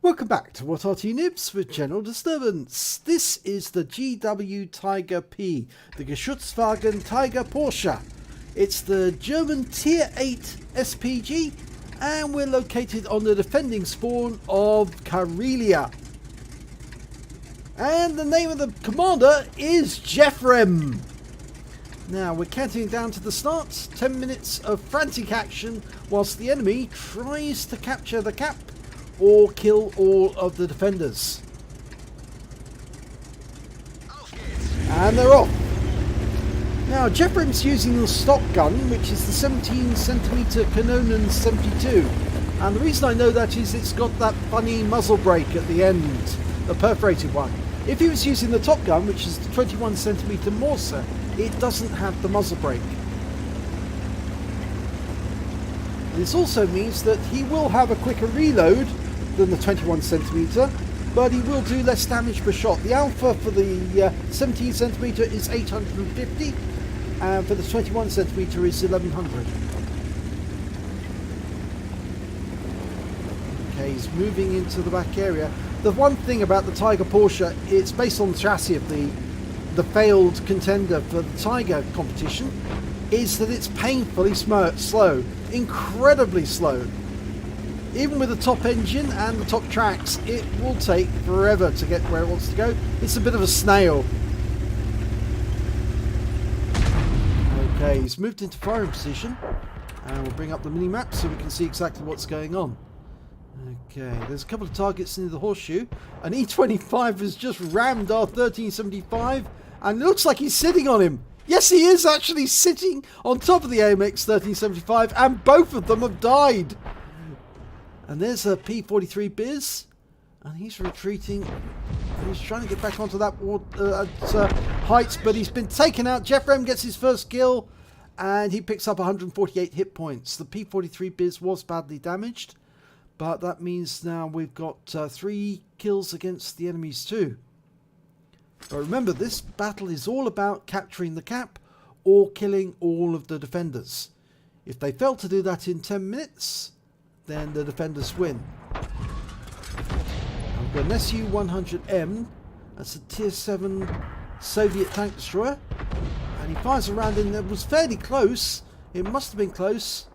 Welcome back to What Arty Noobs with General Disturbance. This is the GW Tiger P, the Geschützwagen Tiger Porsche. It's the German Tier 8 SPG, and we're located on the defending spawn of Karelia. And the name of the commander is jefremm. Now we're counting down to the start, 10 minutes of frantic action whilst the enemy tries to capture the cap or kill all of the defenders. And they're off. Now jefremm's using the stock gun, which is the 17cm Canon 72, and the reason I know that is it's got that funny muzzle brake at the end, the perforated one. If he was using the top gun, which is the 21cm Morser, it doesn't have the muzzle brake. This also means that he will have a quicker reload than the 21cm, but he will do less damage per shot. The alpha for the 17cm is 850, and for the 21cm is 1100. Okay, he's moving into the back area. The one thing about the Tiger Porsche, it's based on the chassis of the failed contender for the Tiger competition, is that it's painfully slow, incredibly slow. Even with the top engine and the top tracks, it will take forever to get where it wants to go. It's a bit of a snail. Okay, he's moved into firing position, and we'll bring up the mini-map so we can see exactly what's going on. Okay, there's a couple of targets near the horseshoe. An E25 has just rammed our 1375, and it looks like he's sitting on him. Yes, he is actually sitting on top of the AMX 1375, and both of them have died. And there's a P43 Biz, and he's retreating. And he's trying to get back onto that heights, but he's been taken out. jefremm gets his first kill, and he picks up 148 hit points. The P43 Biz was badly damaged, but that means now we've got 3 kills against the enemies too. But remember, this battle is all about capturing the cap or killing all of the defenders. If they fail to do that in 10 minutes, then the defenders win. I've got an Su-100M. That's a Tier 7 Soviet tank destroyer. And he fires a round in that was fairly close. It must have been close.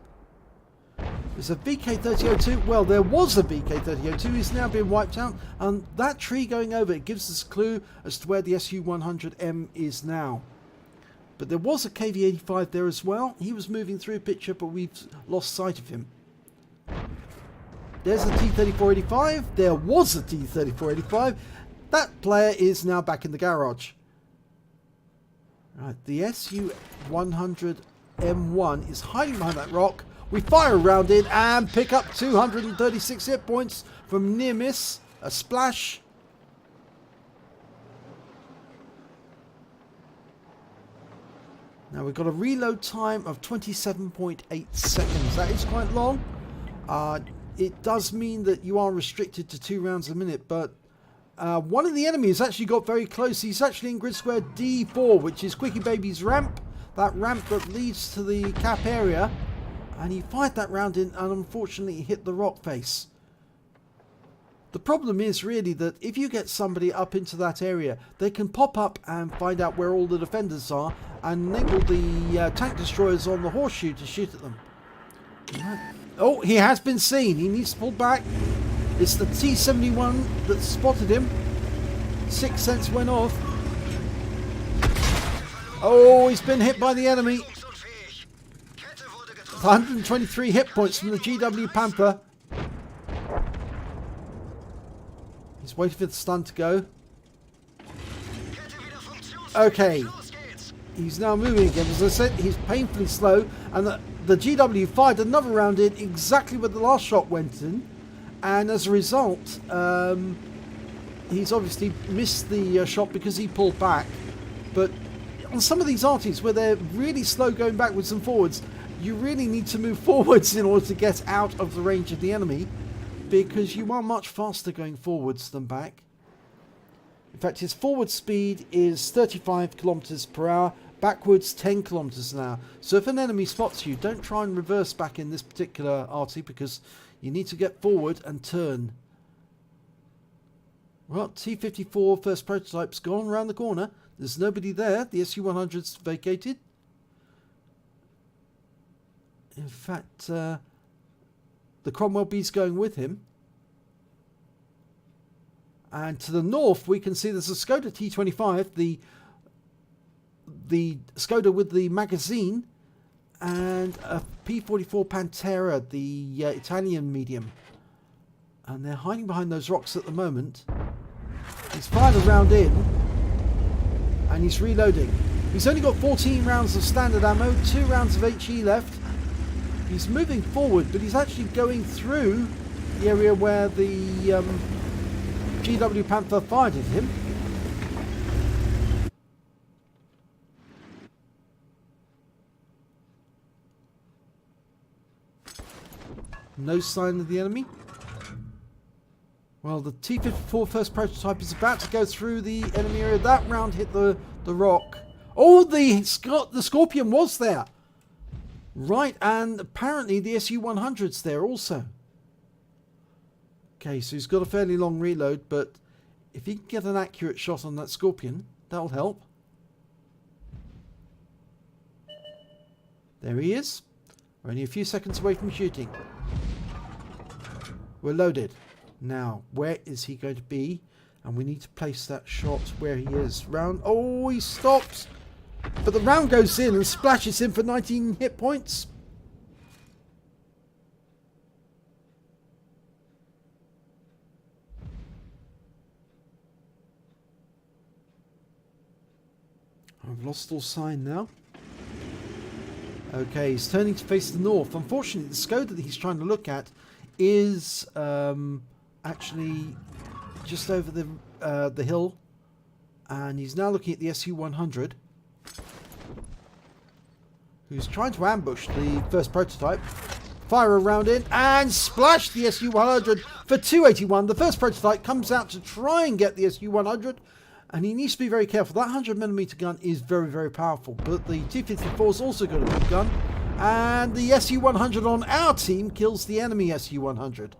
There's a VK-3002. Well, there was a VK-3002. He's now been wiped out. And that tree going over, it gives us a clue as to where the Su-100M is now. But there was a KV-85 there as well. He was moving through a picture, but we've lost sight of him. There's a T-3485. There was a T-3485. That player is now back in the garage. Right, the Su-100M1 is hiding behind that rock. We fire around it and pick up 236 hit points from near miss. A splash. Now we've got a reload time of 27.8 seconds. That is quite long. It does mean that you are restricted to 2 rounds a minute, but one of the enemies actually got very close. He's actually in grid square D4, which is Quickie Baby's ramp. That ramp that leads to the cap area. And he fired that round in, and unfortunately he hit the rock face. The problem is really that if you get somebody up into that area, they can pop up and find out where all the defenders are and enable the tank destroyers on the horseshoe to shoot at them. Oh, he has been seen. He needs to pull back. It's the T-71 that spotted him. 6 cents went off. Oh, he's been hit by the enemy. 123 hit points from the GW Panther. He's waiting for the stun to go. Okay. He's now moving again. As I said, he's painfully slow. And the GW fired another round in exactly where the last shot went in. And as a result, he's obviously missed the shot because he pulled back. But on some of these arties where they're really slow going backwards and forwards, you really need to move forwards in order to get out of the range of the enemy, because you are much faster going forwards than back. In fact, his forward speed is 35 kilometers per hour, backwards 10 kilometers an hour. So if an enemy spots you, don't try and reverse back in this particular arty, because you need to get forward and turn. Well, T-54 first prototype's gone around the corner. There's nobody there. The SU-100's vacated. In fact, the Cromwell B's going with him. And to the north, we can see there's a Skoda T-25, the Skoda with the magazine, and a P-44 Pantera, the Italian medium. And they're hiding behind those rocks at the moment. He's fired a round in, and he's reloading. He's only got 14 rounds of standard ammo, 2 rounds of HE left. He's moving forward, but he's actually going through the area where the GW Panther fired at him. No sign of the enemy. Well, the T-54 first prototype is about to go through the enemy area. That round hit the rock. Oh, the Scorpion was there. Right, and apparently the SU-100's there also. Okay, so he's got a fairly long reload, but if he can get an accurate shot on that Scorpion, that'll help. There he is. We're only a few seconds away from shooting. We're loaded. Now, where is he going to be? And we need to place that shot where he is. Round. Oh, he stops. But the round goes in and splashes him for 19 hit points. I've lost all sign now. Okay, he's turning to face the north. Unfortunately, the Skoda that he's trying to look at is actually just over the hill, and he's now looking at the SU-100, who's trying to ambush the first prototype. Fire a round in and splash the SU-100 for 281. The first prototype comes out to try and get the SU-100, and he needs to be very careful. That 100mm gun is very, very powerful, but the T-54's also got a good gun, and the SU-100 on our team kills the enemy SU-100.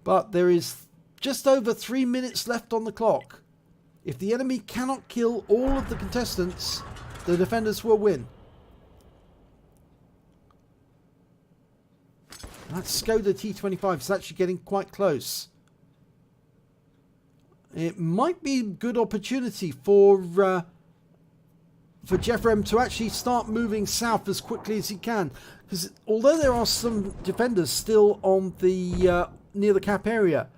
But there is just over 3 minutes left on the clock. If the enemy cannot kill all of the contestants, the defenders will win. That Skoda T-25 is actually getting quite close. It might be a good opportunity for jefremm to actually start moving south as quickly as he can, because although there are some defenders still on the near the cap area,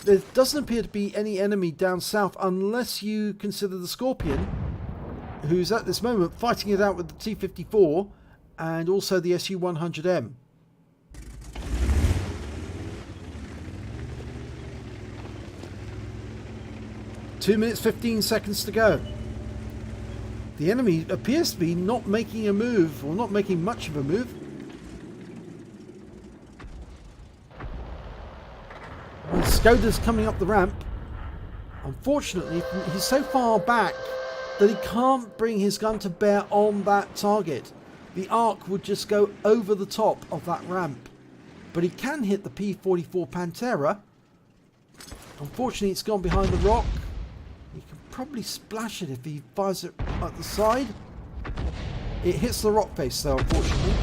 there doesn't appear to be any enemy down south unless you consider the Scorpion, who's at this moment fighting it out with the T-54 and also the SU-100M. Two minutes 15 seconds to go. The enemy appears to be not making a move, or not making much of a move. Well, Skoda's coming up the ramp. Unfortunately, he's so far back that he can't bring his gun to bear on that target. The arc would just go over the top of that ramp. But he can hit the P-44 Pantera. Unfortunately, it's gone behind the rock. He can probably splash it if he fires it at the side. It hits the rock face though, unfortunately.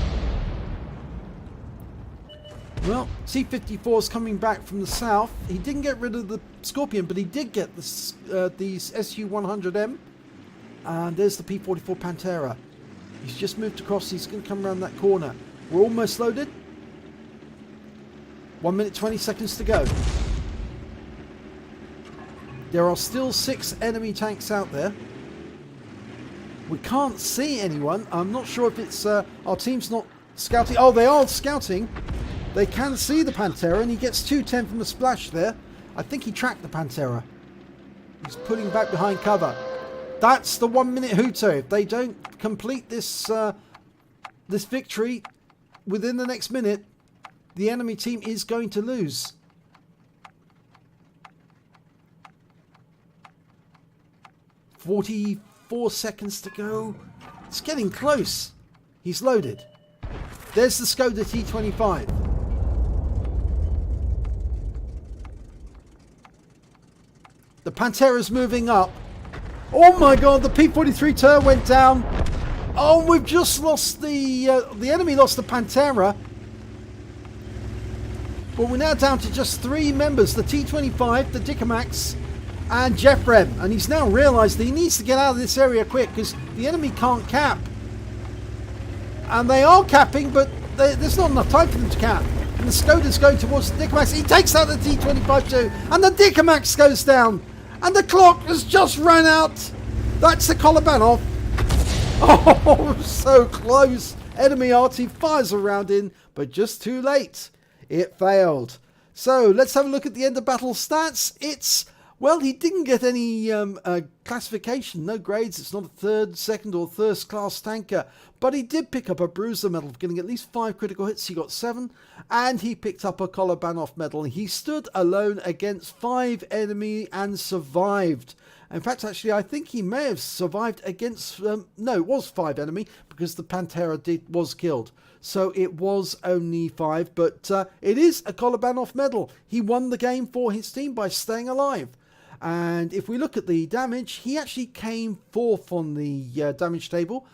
Well, T-54 is coming back from the south. He didn't get rid of the Scorpion, but he did get these SU-100M. And there's the P-44 Pantera. He's just moved across. He's going to come around that corner. We're almost loaded. 1 minute 20 seconds to go. There are still 6 enemy tanks out there. We can't see anyone. I'm not sure if it's our team's not scouting. Oh, they are scouting. They can see the Pantera, and he gets 210 from the splash there. I think he tracked the Pantera. He's pulling back behind cover. That's the 1 minute hooter. If they don't complete this this victory within the next minute, the enemy team is going to lose. "44 seconds to go." It's getting close. He's loaded. There's the Skoda T-25. The Pantera's moving up. Oh my god, the P-43 turret went down. Oh, we've just lost the enemy lost the Pantera. But we're now down to just 3 members, the T-25, the Dickermax, and jefremm. And he's now realised that he needs to get out of this area quick because the enemy can't cap. And they are capping, but there's not enough time for them to cap. And the Skoda's going towards the Dickermax. He takes out the T-25 too. And the Dickermax goes down. And the clock has just run out. That's the Kolobanov. Oh, so close. Enemy Arty fires a round in, but just too late. It failed. So let's have a look at the end of battle stats. It's, well, he didn't get any classification, no grades. It's not a third, second or first class tanker. But he did pick up a Bruiser medal for getting at least 5 critical hits. He got 7. And he picked up a Kolobanov medal. He stood alone against 5 enemy and survived. In fact, actually, I think he may have survived against... no, it was 5 enemy because the Pantera was killed. So it was only 5, but it is a Kolobanov medal. He won the game for his team by staying alive. And if we look at the damage, he actually came 4th on the damage table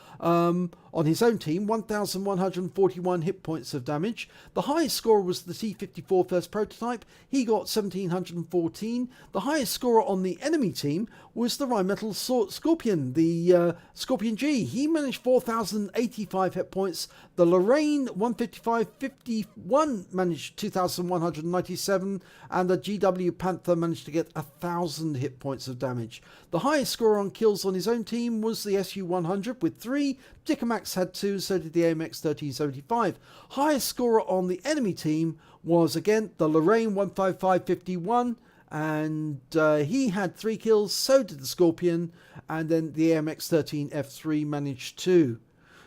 on his own team, 1,141 hit points of damage. The highest scorer was the T-54 first prototype. He got 1,714. The highest scorer on the enemy team was the Rheinmetall Scorpion, the Scorpion G. He managed 4,085 hit points. The Lorraine 155-51 managed 2,197, and the GW Panther managed to get 1,000 hit points of damage. The highest scorer on kills on his own team was the SU-100 with 3. Dickermax had 2, so did the AMX 1375. Highest scorer on the enemy team was again the Lorraine 155-51, and he had 3 kills, so did the Scorpion, and then the AMX 13F3 managed 2.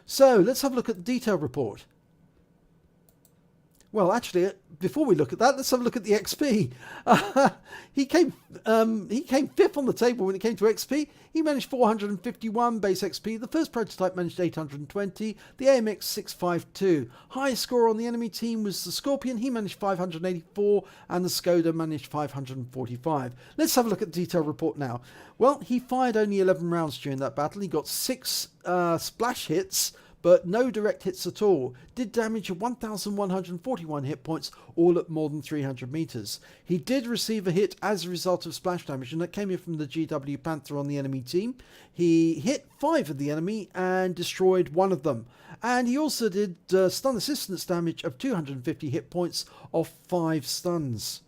So let's have a look at the detail report. Well, actually, before we look at that, let's have a look at the XP. He came 5th on the table when it came to XP. He managed 451 base XP. The first prototype managed 820. The AMX 652. Highest score on the enemy team was the Scorpion. He managed 584, and the Skoda managed 545. Let's have a look at the detail report now. Well, he fired only 11 rounds during that battle. He got 6 splash hits, but no direct hits at all. Did damage of 1,141 hit points, all at more than 300 meters. He did receive a hit as a result of splash damage, and that came in from the GW Panther on the enemy team. He hit 5 of the enemy and destroyed 1 of them. And he also did stun assistance damage of 250 hit points off 5 stuns.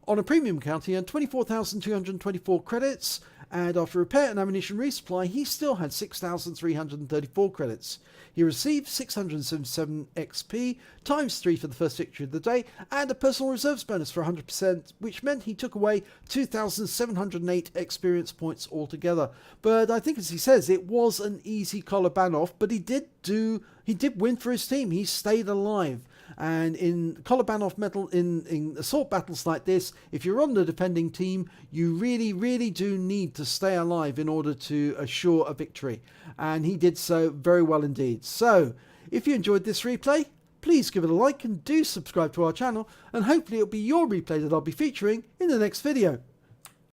On a premium count, he earned 24,224 credits, and after repair and ammunition resupply, he still had 6,334 credits. He received 677 XP, times 3 for the first victory of the day, and a personal reserves bonus for 100%, which meant he took away 2,708 experience points altogether. But I think, as he says, it was an easy Kolobanov, but he did win for his team. He stayed alive. And in Kolobanov Medal, in assault battles like this, if you're on the defending team, you really do need to stay alive in order to assure a victory. And he did so very well indeed. So, if you enjoyed this replay, please give it a like and do subscribe to our channel, and hopefully it'll be your replay that I'll be featuring in the next video.